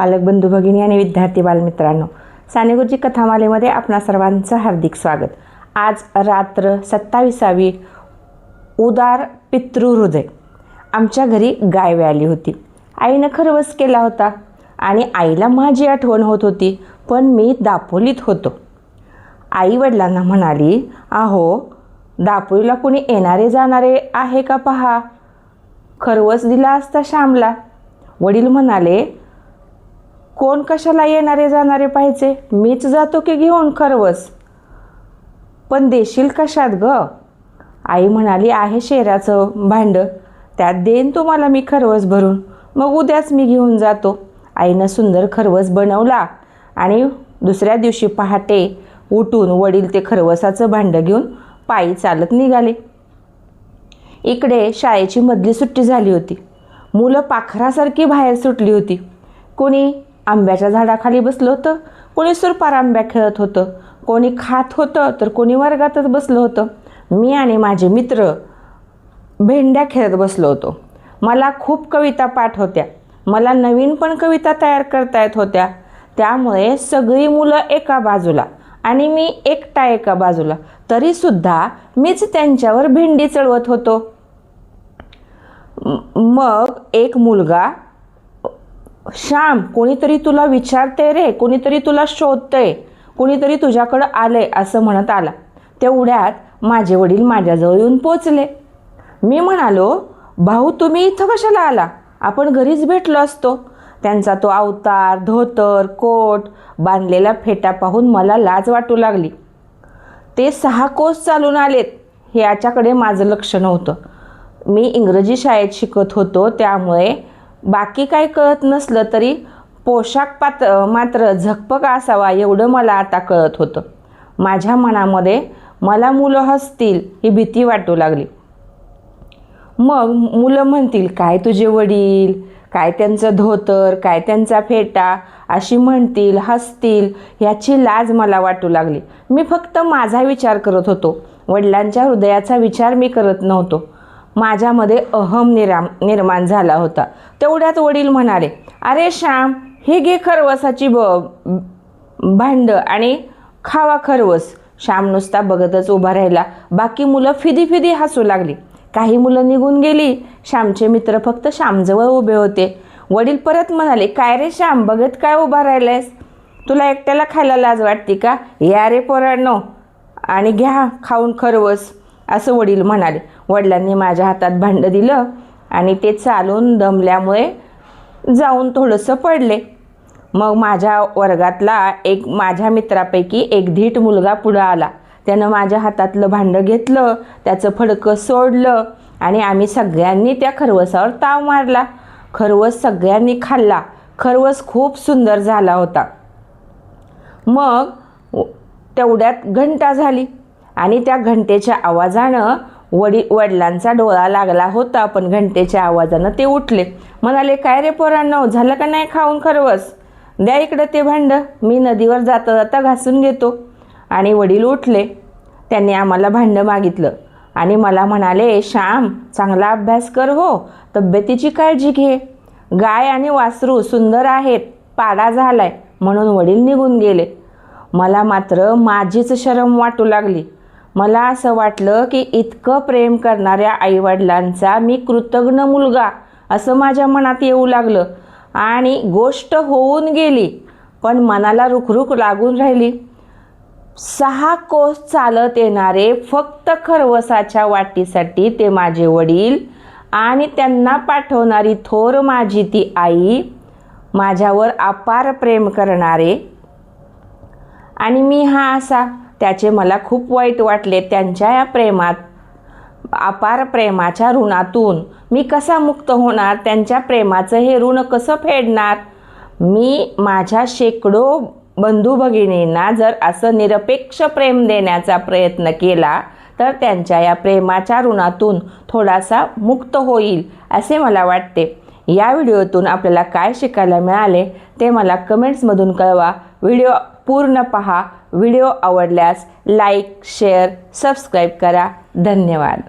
पालक बंधू भगिनी आणि विद्यार्थी बालमित्रांनो, साने गुरुजी कथामालेमध्ये आपणा सर्वांचं हार्दिक स्वागत। आज रात्र 27वी उदार पितृहृदय। आमच्या घरी गाय व्याली होती। आईनं खरवस केला होता आणि आईला माझी आठवण होत होती, पण मी दापोलीत होतो। आई वडिलांना म्हणाली, अहो दापोलीला कुणी येणारे जाणारे आहे का पहा। खरवस दिला असता श्यामला। वडील म्हणाले, कोण कशाला येणारे जाणारे पाहिजे, मीच जातो की घेऊन खरवस। पण देशील कशात ग। आई म्हणाली, आहे शेराचं भांड, त्यात देईन तुम्हाला मी खरवस भरून, मग उद्याच मी घेऊन जातो। आईनं सुंदर खरवस बनवला आणि दुसऱ्या दिवशी पहाटे उठून वडील ते खरवसाचं भांड घेऊन पायी चालत निघाले। इकडे शाळेची मधली सुट्टी झाली होती। मुलं पाखरासारखी बाहेर सुटली होती। कोणी आंब्याच्या झाडाखाली बसलं होतं, कोणी सुरपार आंब्या खेळत होतं, कोणी खात होतं, तर कोणी वर्गातच बसलं होतं। मी आणि माझे मित्र भेंड्या खेळत बसलो होतो। मला खूप कविता पाठ होत्या। मला नवीन पण कविता तयार करता येत होत्या। त्यामुळे सगळी मुलं एका बाजूला आणि मी एकटा एका बाजूला, तरीसुद्धा मीच त्यांच्यावर भेंडी चढवत होतो। मग एक मुलगा, श्याम कोणीतरी तुला विचारते रे, कोणीतरी तुला शोधतंय, कोणीतरी तुझ्याकडं आलंय असं म्हणत आला। तेवढ्यात माझे वडील माझ्याजवळ येऊन पोचले। मी म्हणालो, भाऊ तुम्ही इथं कशाला आला, आपण घरीच भेटलो असतो। त्यांचा तो अवतार, धोतर, कोट, बांधलेला फेटा पाहून मला लाज वाटू लागली। ते 6 कोस चालून आलेत याच्याकडे माझं लक्ष नव्हतं। मी इंग्रजी शाळेत शिकत होतो, त्यामुळे बाकी काही कळत नसलं तरी पोशाख मात्र झकपक असावा एवढं मला आता कळत होतं। माझ्या मनामध्ये मला मुलं हसतील ही भीती वाटू लागली। मग मुलं म्हणतील, काय तुझे वडील, काय त्यांचं धोतर, काय त्यांचा फेटा, अशी म्हणतील, हसतील, याची लाज मला वाटू लागली। मी फक्त माझा विचार करत होतो, वडिलांच्या हृदयाचा विचार मी करत नव्हतो। माझ्यामध्ये अहम निर्माण झाला होता। तेवढ्यात वडील म्हणाले, अरे श्याम, हे घे खरवसाची भांड आणि खावा खरवस। श्याम नुसता बघतच उभा राहिला। बाकी मुलं फिदी फिदी हसू लागली। काही मुलं निघून गेली। श्यामचे मित्र फक्त श्यामजवळ उभे होते। वडील परत म्हणाले, काय रे श्याम, बघत काय उभा राहिलायस, तुला एकट्याला खायला लाज वाटते का, या रे पोरांनो आणि घ्या खाऊन खरवस, असं वडील म्हणाले। वडिलांनी माझ्या हातात भांड दिलं आणि ते चालून दमल्यामुळे जाऊन थोडंसं पडले। मग माझ्या वर्गातला माझ्या मित्रापैकी एक धीट मुलगा पुढं आला। त्यानं माझ्या हातातलं भांड घेतलं, त्याचं फडकं सोडलं आणि आम्ही सगळ्यांनी त्या खरवसावर ताव मारला। खरवस सगळ्यांनी खाल्ला। खरवस खूप सुंदर झाला होता। मग तेवढ्यात घंटा झाली आणि त्या घंटेच्या आवाजानं वडिलांचा डोळा लागला होता, पण घंटेच्या आवाजानं ते उठले। म्हणाले, काय रे पोरांनो, झालं का नाही खाऊन खरवस, द्या इकडं ते भांड, मी नदीवर जाता जाता घासून घेतो। आणि वडील उठले। त्यांनी आम्हाला भांड मागितलं आणि मला म्हणाले, श्याम चांगला अभ्यास कर हो, तब्येतीची काळजी घे, गाय आणि वासरू सुंदर आहेत, पाडा झालाय, म्हणून वडील निघून गेले। मला मात्र माझीच शरम वाटू लागली। मला असं वाटलं की इतकं प्रेम करणाऱ्या आईवडिलांचा मी कृतज्ञ मुलगा असं माझ्या मनात येऊ लागलं आणि गोष्ट होऊन गेली, पण मनाला रुखरुख लागून राहिली। 6 कोस चालत येणारे फक्त खरवसाच्या वाटीसाठी ते माझे वडील आणि त्यांना पाठवणारी थोर माझी ती आई, माझ्यावर अपार प्रेम करणारे, आणि मी हा असा, त्याचे मला खूप वाईट वाटले। त्यांच्या या प्रेमात, अपार प्रेमाच्या ऋणातून मी कसा मुक्त होणार, त्यांच्या प्रेमाचं हे ऋण कसं फेडणार। मी माझ्या शेकडो बंधू भगिनींना जर असं निरपेक्ष प्रेम देण्याचा प्रयत्न केला तर त्यांच्या या प्रेमाच्या ऋणातून थोडासा मुक्त होईल असे मला वाटते। या व्हिडिओतून आपल्याला काय शिकायला मिळाले ते मला कमेंट्समधून कळवा। व्हिडिओ पूर्ण पहा। व्हिडिओ आवडल्यास लाईक, शेअर, सबस्क्राईब करा। धन्यवाद।